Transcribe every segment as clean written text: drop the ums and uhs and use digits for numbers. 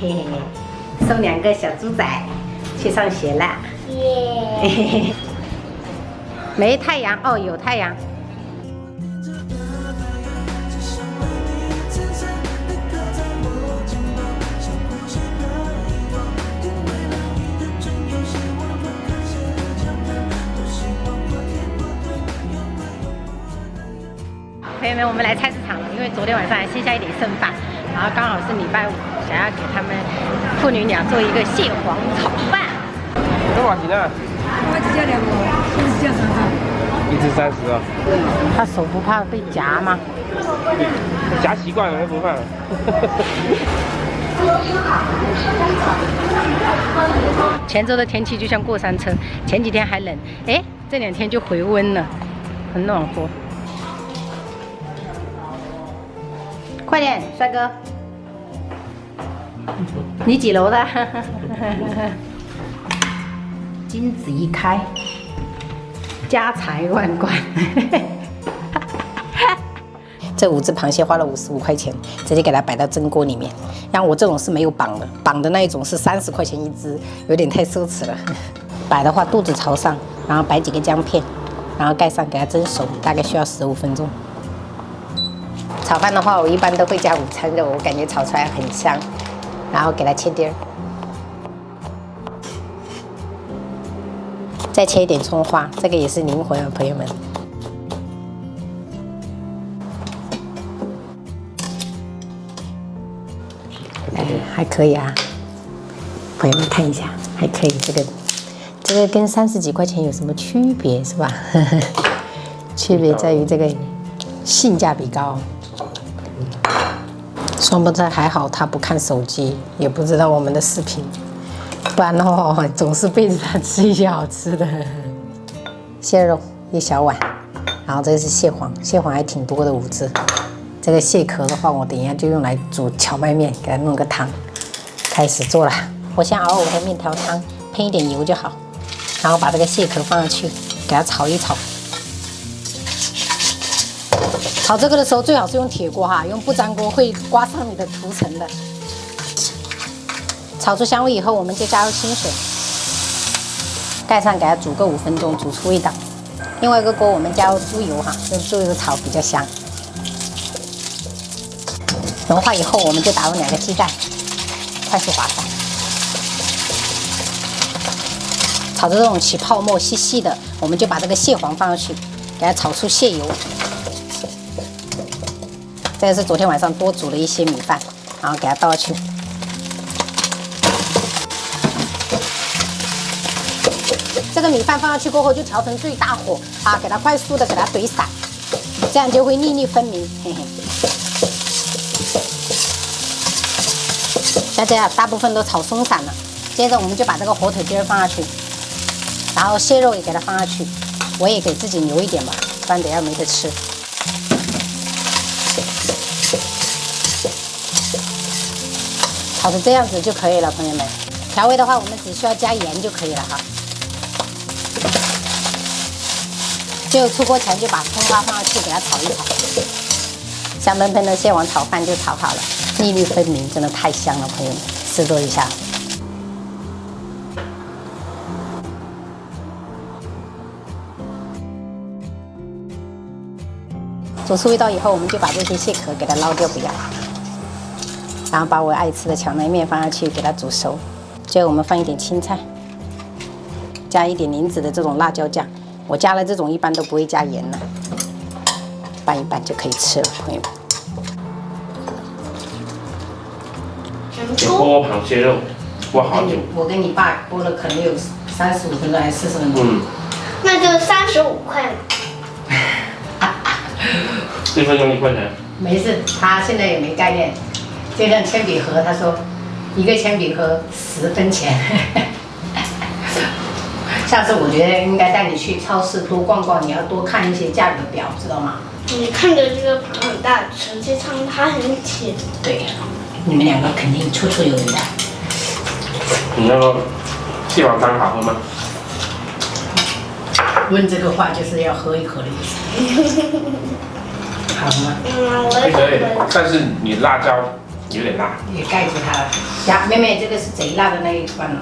嘿嘿，送2个小猪仔去上学啦。耶！没太阳哦，有太阳。朋友们，我们来菜市场了，因为昨天晚上还剩下一点剩饭，然后刚好是礼拜5，想要给他们父女俩做一个蟹黄炒饭。多少钱啊？我只叫2个，现在只叫30。1只30啊？他手不怕被夹吗？夹习惯了，不怕。泉州的天气就像过山车，前几天还冷，哎，这2天就回温了，很暖和。快点，帅哥！你几楼的？金子一开，家财万贯。这5只螃蟹花了55块钱，直接给它摆到蒸锅里面。像我这种是没有绑的，绑的那一种是30块钱1只，有点太奢侈了。摆的话，肚子朝上，然后摆几个姜片，然后盖上给它蒸熟，大概需要15分钟。炒饭的话，我一般都会加午餐肉，我感觉炒出来很香。然后给它切丁儿，再切一点葱花，这个也是灵魂啊，朋友们。哎，还可以啊，朋友们看一下，还可以。这个跟30几块钱有什么区别是吧？区别在于这个性价比高。双胞胎还好，他不看手机，也不知道我们的视频，不然的话总是背着他吃一些好吃的。蟹肉1小碗，然后这个是蟹黄，蟹黄还挺多的5只。这个蟹壳的话，我等一下就用来煮荞麦面，给它弄个汤。开始做了，我先熬我的面条汤，喷一点油就好，然后把这个蟹壳放上去，给它炒一炒。炒这个的时候最好是用铁锅哈，用不粘锅会刮伤你的涂层的。炒出香味以后，我们就加入清水，盖上给它煮个5分钟，煮出味道。另外一个锅我们加入猪油哈，用猪油炒比较香。融化以后，我们就打入2个鸡蛋，快速滑散。炒着这种起泡沫细细的，我们就把这个蟹黄放上去，给它炒出蟹油。这个是昨天晚上多煮了一些米饭，然后给它倒去。这个米饭放上去过后，就调成最大火啊，给它快速的给它怼散，这样就会粒粒分明。嘿嘿。大家大部分都炒松散了，接着我们就把这个火腿丁放下去，然后蟹肉也给它放下去，我也给自己留一点吧，不然等下没得吃。炒成这样子就可以了，朋友们。调味的话，我们只需要加盐就可以了哈。就出锅前就把葱花放上去，给它炒一炒。香喷喷的蟹黄炒饭就炒好了，粒粒分明，真的太香了，朋友们，试做一下。煮出味道以后，我们就把这些蟹壳给它捞掉，不要。然后把我爱吃的荞麦面放下去，给它煮熟。最后我们放一点青菜，加一点林子的这种辣椒酱。我加了这种一般都不会加盐了，拌一拌就可以吃了，朋友们。剥螃蟹肉，剥好久。我跟你爸剥了可能有35分钟还是40分钟。那就35块。1分钟1块钱。没事，他现在也没概念。就像铅笔盒，他说1个铅笔盒10分钱。下次我觉得应该带你去超市多逛逛，你要多看一些价格表，知道吗？你看着这个盘很大，实际上它很浅。对，你们2个肯定绰绰有余的。你那个蟹黄汤好喝吗？问这个话就是要喝一口的意思。好吗？我可以，但是你辣椒有点辣。也盖住它了。呀，妹妹，这个是贼辣的那一款了。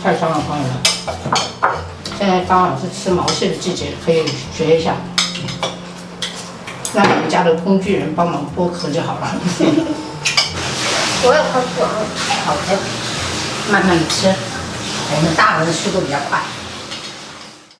太香了，朋友们！现在刚好是吃毛蟹的季节，可以学一下。让你们家的工具人帮忙剥壳就好了。我也快爽了。好的，慢慢的吃，我们大人速度比较快。